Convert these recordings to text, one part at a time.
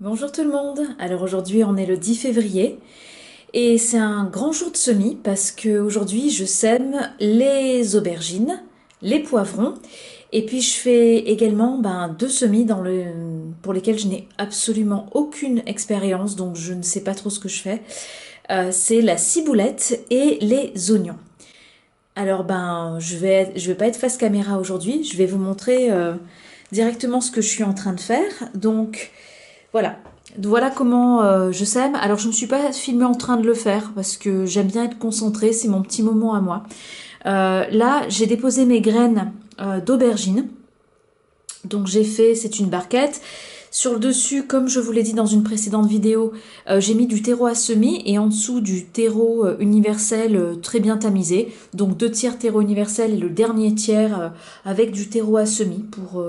Bonjour tout le monde. Alors aujourd'hui on est le 10 février et c'est un grand jour de semis parce que aujourd'hui je sème les aubergines, les poivrons et puis je fais également deux semis pour lesquels je n'ai absolument aucune expérience, donc je ne sais pas trop ce que je fais. C'est la ciboulette et les oignons. Alors je vais pas être face caméra aujourd'hui, je vais vous montrer directement ce que je suis en train de faire. Donc voilà. Voilà comment je sème. Alors je ne me suis pas filmée en train de le faire parce que j'aime bien être concentrée, c'est mon petit moment à moi. Là, j'ai déposé mes graines d'aubergine. Donc c'est une barquette. Sur le dessus, comme je vous l'ai dit dans une précédente vidéo, j'ai mis du terreau à semis et en dessous du terreau universel très bien tamisé. Donc 2 tiers terreau universel et le dernier tiers avec du terreau à semis pour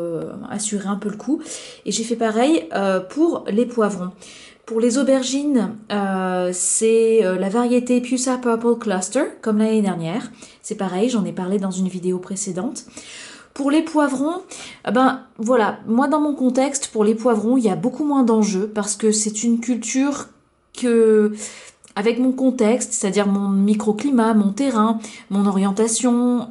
assurer un peu le coup. Et j'ai fait pareil pour les poivrons. Pour les aubergines, c'est la variété Pusa Purple Cluster, comme l'année dernière. C'est pareil, j'en ai parlé dans une vidéo précédente. Pour les poivrons, voilà, moi dans mon contexte, pour les poivrons, il y a beaucoup moins d'enjeux parce que c'est une culture que, avec mon contexte, c'est-à-dire mon microclimat, mon terrain, mon orientation,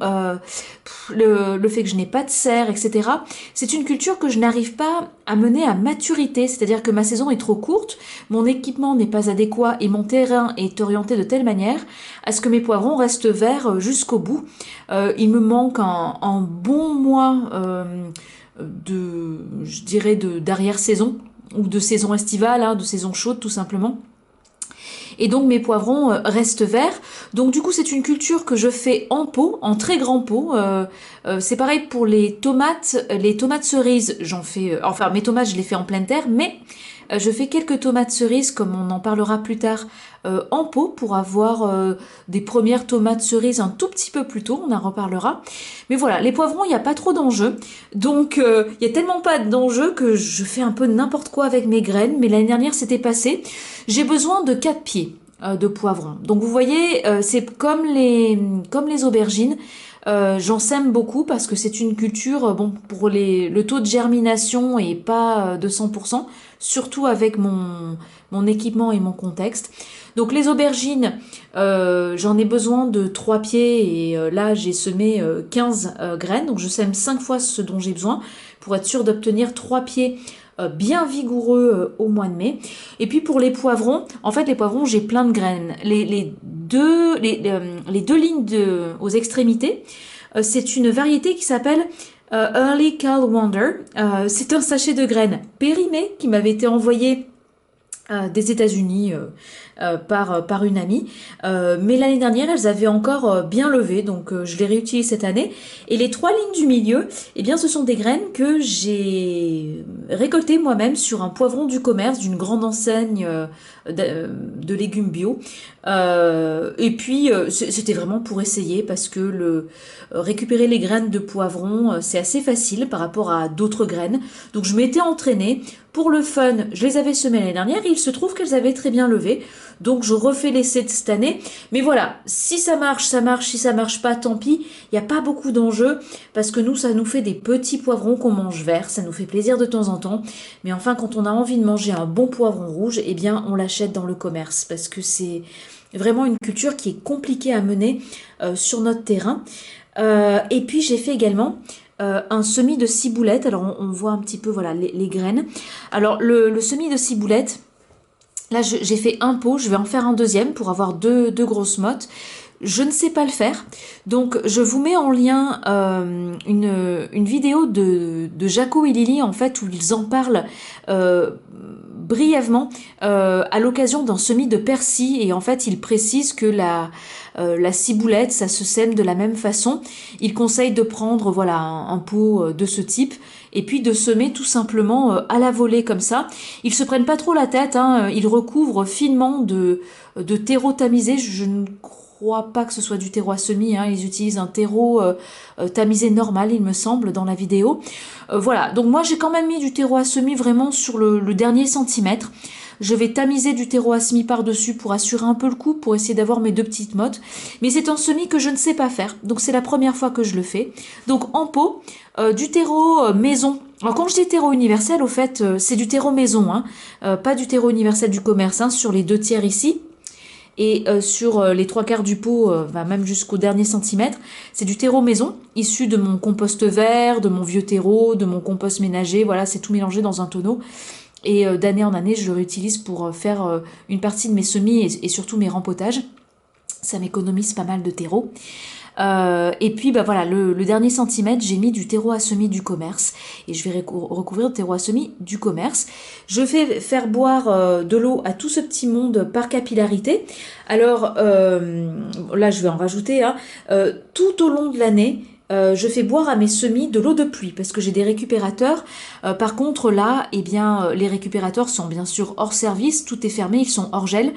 le fait que je n'ai pas de serre, etc. C'est une culture que je n'arrive pas à mener à maturité, c'est-à-dire que ma saison est trop courte, mon équipement n'est pas adéquat et mon terrain est orienté de telle manière à ce que mes poivrons restent verts jusqu'au bout. Il me manque un bon mois je dirais, d'arrière-saison ou de saison estivale, hein, de saison chaude tout simplement. Et donc mes poivrons restent verts. Donc du coup c'est une culture que je fais en pot, en très grand pot. C'est pareil pour les tomates cerises, j'en fais, enfin mes tomates je les fais en pleine terre, mais je fais quelques tomates cerises, comme on en parlera plus tard, en pot pour avoir des premières tomates cerises un tout petit peu plus tôt, on en reparlera. Mais voilà, les poivrons, il n'y a pas trop d'enjeux. Donc il n'y a tellement pas d'enjeux que je fais un peu n'importe quoi avec mes graines, mais l'année dernière c'était passé. J'ai besoin de 4 pieds de poivrons. Donc vous voyez, c'est comme les aubergines. J'en sème beaucoup parce que c'est une culture, bon, pour le taux de germination est pas de 100%, surtout avec mon équipement et mon contexte. Donc les aubergines, j'en ai besoin de 3 pieds et là j'ai semé 15 graines, donc je sème 5 fois ce dont j'ai besoin pour être sûr d'obtenir 3 pieds bien vigoureux au mois de mai. Et puis pour les poivrons, en fait les poivrons j'ai plein de graines. Les deux lignes aux extrémités, c'est une variété qui s'appelle Early Cal Wonder. C'est un sachet de graines périmées qui m'avait été envoyé des États-Unis par une amie. Mais l'année dernière, elles avaient encore bien levé, donc je les réutilise cette année. Et les 3 lignes du milieu, eh bien, ce sont des graines que j'ai récoltées moi-même sur un poivron du commerce d'une grande enseigne de légumes bio. Et puis, c'était vraiment pour essayer parce que récupérer les graines de poivron, c'est assez facile par rapport à d'autres graines. Donc, je m'étais entraînée. Pour le fun, je les avais semées l'année dernière et il se trouve qu'elles avaient très bien levé. Donc je refais l'essai de cette année. Mais voilà, si ça marche, ça marche. Si ça marche pas, tant pis. Il n'y a pas beaucoup d'enjeux parce que nous, ça nous fait des petits poivrons qu'on mange verts. Ça nous fait plaisir de temps en temps. Mais enfin, quand on a envie de manger un bon poivron rouge, eh bien, on l'achète dans le commerce parce que c'est vraiment une culture qui est compliquée à mener sur notre terrain. Et puis j'ai fait également un semis de ciboulette. Alors on voit un petit peu voilà les graines. Alors le semis de ciboulette, là j'ai fait un pot, je vais en faire un deuxième pour avoir deux grosses mottes. Je ne sais pas le faire, donc je vous mets en lien une vidéo de Jaco et Lily en fait où ils en parlent brièvement à l'occasion d'un semis de persil et en fait ils précisent que la ciboulette ça se sème de la même façon. Ils conseillent de prendre voilà un pot de ce type et puis de semer tout simplement à la volée comme ça. Ils se prennent pas trop la tête, hein, ils recouvrent finement de terreau tamisé. Je ne crois pas que ce soit du terreau à semis, hein. Ils utilisent un terreau tamisé normal, il me semble, dans la vidéo. Voilà, donc moi j'ai quand même mis du terreau à semis vraiment sur le dernier centimètre. Je vais tamiser du terreau à semis par-dessus pour assurer un peu le coup, pour essayer d'avoir mes deux petites mottes. Mais c'est un semis que je ne sais pas faire, donc c'est la première fois que je le fais. Donc en pot, du terreau maison. Alors quand je dis terreau universel, au fait, c'est du terreau maison, hein, pas du terreau universel du commerce, hein, sur les 2/3 ici. Et sur les 3/4 du pot, même jusqu'au dernier centimètre, c'est du terreau maison, issu de mon compost vert, de mon vieux terreau, de mon compost ménager. Voilà, c'est tout mélangé dans un tonneau. Et d'année en année, je le réutilise pour faire une partie de mes semis et surtout mes rempotages. Ça m'économise pas mal de terreau. Et puis bah voilà, le dernier centimètre, j'ai mis du terreau à semis du commerce et je vais recouvrir le terreau à semis du commerce. Je fais faire boire de l'eau à tout ce petit monde par capillarité. Alors là, je vais en rajouter, hein, tout au long de l'année. Je fais boire à mes semis de l'eau de pluie parce que j'ai des récupérateurs. Par contre là, eh bien, les récupérateurs sont bien sûr hors service, tout est fermé, ils sont hors gel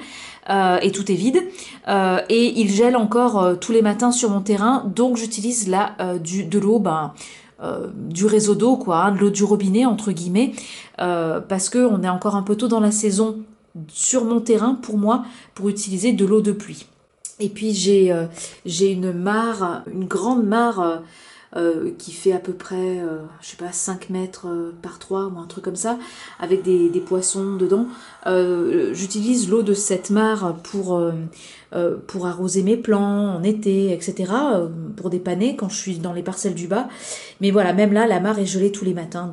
et tout est vide. Et ils gèlent encore tous les matins sur mon terrain, donc j'utilise là de l'eau, du réseau d'eau, quoi, hein, de l'eau du robinet entre guillemets, parce que on est encore un peu tôt dans la saison sur mon terrain pour moi pour utiliser de l'eau de pluie. Et puis j'ai une mare, une grande mare qui fait à peu près, je sais pas, 5 mètres par 3 ou un truc comme ça, avec des poissons dedans. J'utilise l'eau de cette mare pour arroser mes plants en été, etc., pour dépanner quand je suis dans les parcelles du bas. Mais voilà, même là, la mare est gelée tous les matins,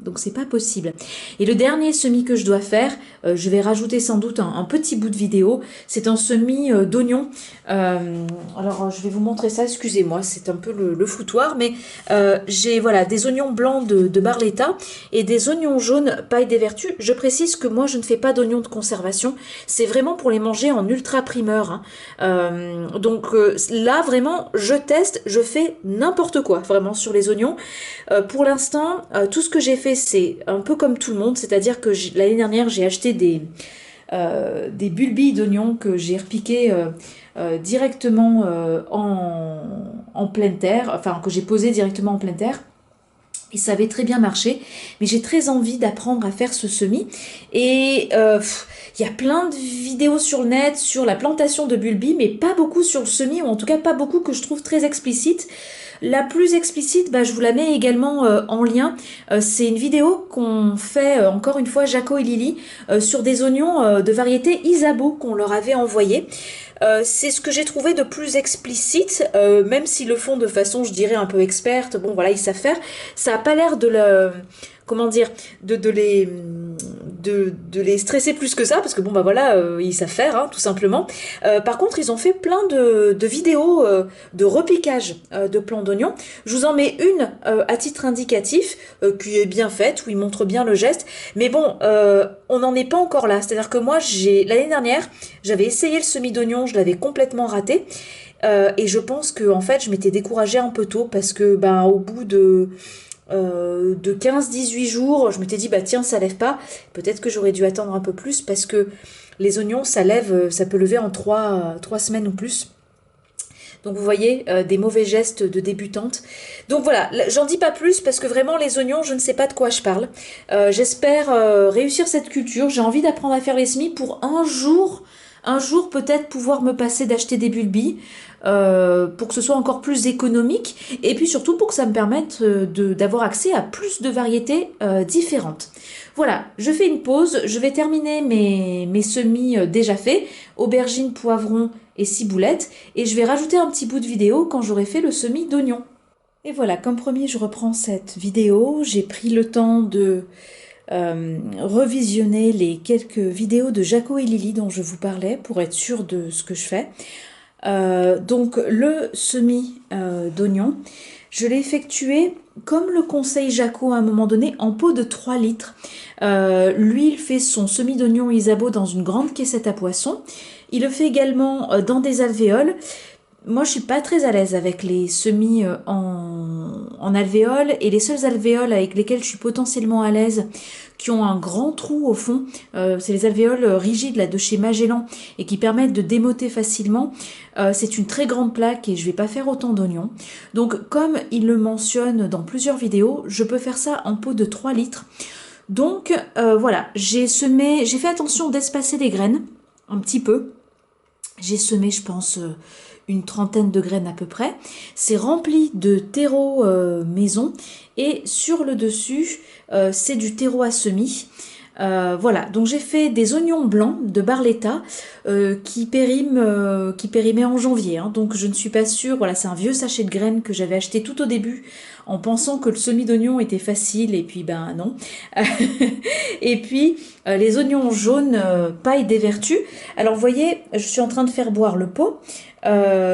donc c'est pas possible. Et le dernier semis que je dois faire, je vais rajouter sans doute un petit bout de vidéo. C'est un semis d'oignons. Alors, je vais vous montrer ça, excusez-moi, c'est un peu le foutoir, mais j'ai voilà, des oignons blancs de Barletta et des oignons jaunes paille des vertus. Je précise que moi, je ne fais pas d'oignons de conservation. C'est vraiment pour les manger en ultra primeur, hein. Donc là, vraiment, je teste, je fais n'importe quoi, vraiment, sur les oignons. Pour l'instant, tout ce que j'ai fait, c'est un peu comme tout le monde, c'est-à-dire que l'année dernière, j'ai acheté des bulbilles d'oignons que j'ai repiquées directement en pleine terre, enfin que j'ai posé directement en pleine terre. Et ça avait très bien marché, mais j'ai très envie d'apprendre à faire ce semis. Et il y a plein de vidéos sur le net sur la plantation de bulbilles, mais pas beaucoup sur le semis, ou en tout cas pas beaucoup que je trouve très explicite. La plus explicite, je vous la mets également en lien. C'est une vidéo qu'on fait, encore une fois, Jaco et Lily, sur des oignons de variété Isabeau qu'on leur avait envoyé. C'est ce que j'ai trouvé de plus explicite, même s'ils le font de façon, je dirais, un peu experte. Bon, voilà, ils savent faire. Ça n'a pas l'air de comment dire, de les stresser plus que ça, parce que bon, voilà, ils savent faire, hein, tout simplement. Par contre, ils ont fait plein de vidéos de repiquage de plants d'oignons. Je vous en mets une à titre indicatif, qui est bien faite, où ils montrent bien le geste. Mais bon, on n'en est pas encore là. C'est-à-dire que moi, l'année dernière, j'avais essayé le semis d'oignons, je l'avais complètement raté. Et je pense que en fait, je m'étais découragée un peu tôt, parce que au bout de 15-18 jours, je m'étais dit, tiens, ça lève pas. Peut-être que j'aurais dû attendre un peu plus, parce que les oignons, ça peut lever en 3 semaines ou plus. Donc vous voyez, des mauvais gestes de débutante. Donc voilà, j'en dis pas plus, parce que vraiment, les oignons, je ne sais pas de quoi je parle. J'espère réussir cette culture. J'ai envie d'apprendre à faire les semis pour un jour peut-être pouvoir me passer d'acheter des bulbilles, pour que ce soit encore plus économique, et puis surtout pour que ça me permette d'avoir accès à plus de variétés différentes. Voilà, je fais une pause, je vais terminer mes semis déjà faits, aubergines, poivrons et ciboulettes, et je vais rajouter un petit bout de vidéo quand j'aurai fait le semis d'oignons. Et voilà, comme promis, je reprends cette vidéo. J'ai pris le temps de revisionner les quelques vidéos de Jaco et Lily dont je vous parlais pour être sûre de ce que je fais. Donc le semis d'oignons, je l'ai effectué comme le conseille Jaco à un moment donné, en pot de 3 litres. Lui, il fait son semis d'oignons Isabeau dans une grande caissette à poisson. Il le fait également dans des alvéoles. Moi, je suis pas très à l'aise avec les semis en alvéoles, et les seuls alvéoles avec lesquels je suis potentiellement à l'aise, qui ont un grand trou au fond, c'est les alvéoles rigides là de chez Magellan et qui permettent de démoter facilement. C'est une très grande plaque et je vais pas faire autant d'oignons. Donc, comme il le mentionne dans plusieurs vidéos, je peux faire ça en pot de 3 litres. Donc voilà, j'ai fait attention d'espacer les graines un petit peu. J'ai semé, je pense, une trentaine de graines à peu près. C'est rempli de terreau maison et sur le dessus, c'est du terreau à semis. Voilà, donc j'ai fait des oignons blancs de Barletta qui périmaient en janvier. Hein, donc je ne suis pas sûre, voilà, c'est un vieux sachet de graines que j'avais acheté tout au début en pensant que le semis d'oignons était facile et puis ben non. Et puis les oignons jaunes, paille des vertus. Alors vous voyez, je suis en train de faire boire le pot.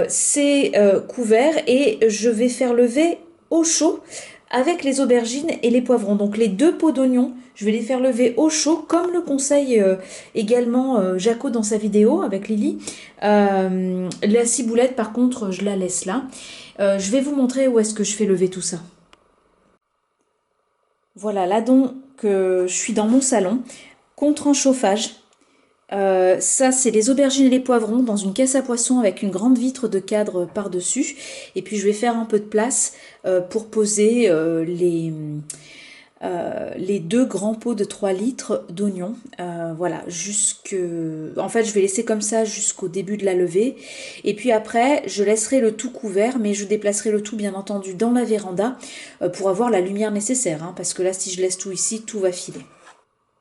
C'est couvert et je vais faire lever au chaud avec les aubergines et les poivrons. Donc les 2 pots d'oignons, je vais les faire lever au chaud, comme le conseille également Jaco dans sa vidéo avec Lily. La ciboulette, par contre, je la laisse là. Je vais vous montrer où est-ce que je fais lever tout ça. Voilà, là donc, je suis dans mon salon, contre un chauffage. Ça, c'est les aubergines et les poivrons dans une caisse à poissons avec une grande vitre de cadre par-dessus. Et puis, je vais faire un peu de place pour poser les 2 grands pots de 3 litres d'oignons. Voilà, en fait, je vais laisser comme ça jusqu'au début de la levée. Et puis après, je laisserai le tout couvert, mais je déplacerai le tout, bien entendu, dans la véranda pour avoir la lumière nécessaire. Hein, parce que là, si je laisse tout ici, tout va filer.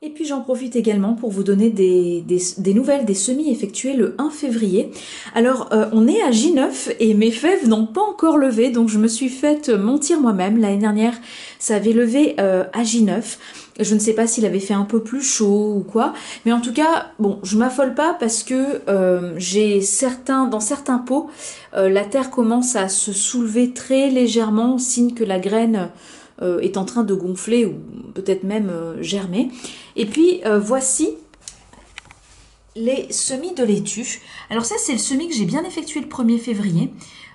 Et puis j'en profite également pour vous donner des nouvelles des semis effectués le 1 février. Alors on est à J9 et mes fèves n'ont pas encore levé, donc je me suis faite mentir moi-même. L'année dernière ça avait levé à J9. Je ne sais pas s'il avait fait un peu plus chaud ou quoi, mais en tout cas, bon, je m'affole pas parce que dans certains pots, la terre commence à se soulever très légèrement, signe que la graine est en train de gonfler ou peut-être même germer. Et puis voici les semis de laitue. Alors ça, c'est le semis que j'ai bien effectué le 1er février.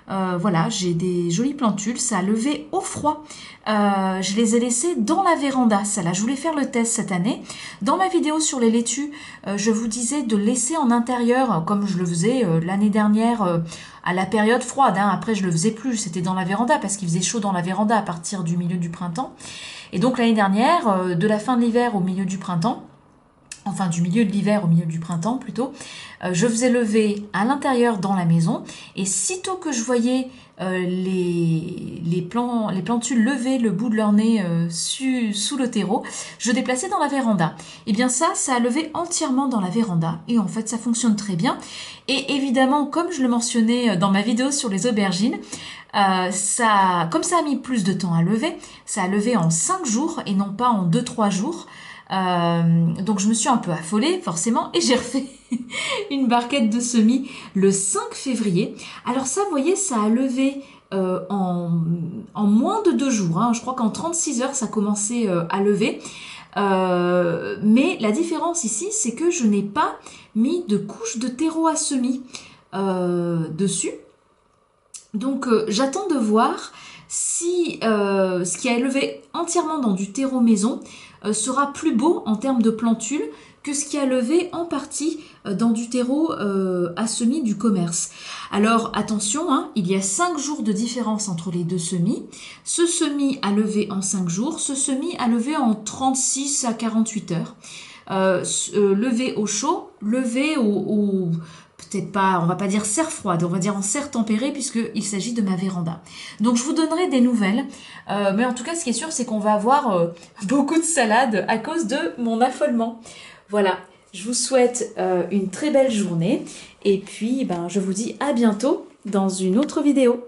Voilà, j'ai des jolies plantules, ça a levé au froid. Je les ai laissées dans la véranda, ça là, je voulais faire le test cette année. Dans ma vidéo sur les laitues, je vous disais de laisser en intérieur, comme je le faisais l'année dernière à la période froide. Hein. Après, je le faisais plus, c'était dans la véranda parce qu'il faisait chaud dans la véranda à partir du milieu du printemps. Et donc l'année dernière, de la fin de l'hiver au milieu du printemps, enfin du milieu de l'hiver au milieu du printemps plutôt, je faisais lever à l'intérieur dans la maison et sitôt que je voyais les plantules lever le bout de leur nez sous le terreau, je déplaçais dans la véranda. Et bien ça a levé entièrement dans la véranda et en fait ça fonctionne très bien. Et évidemment, comme je le mentionnais dans ma vidéo sur les aubergines, comme ça a mis plus de temps à lever, ça a levé en 5 jours et non pas en 2-3 jours. Donc je me suis un peu affolée forcément et j'ai refait une barquette de semis le 5 février. Alors ça, vous voyez, ça a levé en moins de 2 jours. Hein. Je crois qu'en 36 heures, ça a commencé à lever. Mais la différence ici, c'est que je n'ai pas mis de couche de terreau à semis dessus. Donc j'attends de voir si ce qui a levé entièrement dans du terreau maison sera plus beau en termes de plantules que ce qui a levé en partie dans du terreau à semis du commerce. Alors attention, hein, il y a 5 jours de différence entre les 2 semis. Ce semis a levé en 5 jours, ce semis a levé en 36 à 48 heures. Levé au chaud, levé au peut-être pas, on va pas dire serre froide, on va dire en serre tempérée puisqu'il s'agit de ma véranda. Donc je vous donnerai des nouvelles, mais en tout cas ce qui est sûr c'est qu'on va avoir beaucoup de salade à cause de mon affolement. Voilà, je vous souhaite une très belle journée et puis je vous dis à bientôt dans une autre vidéo.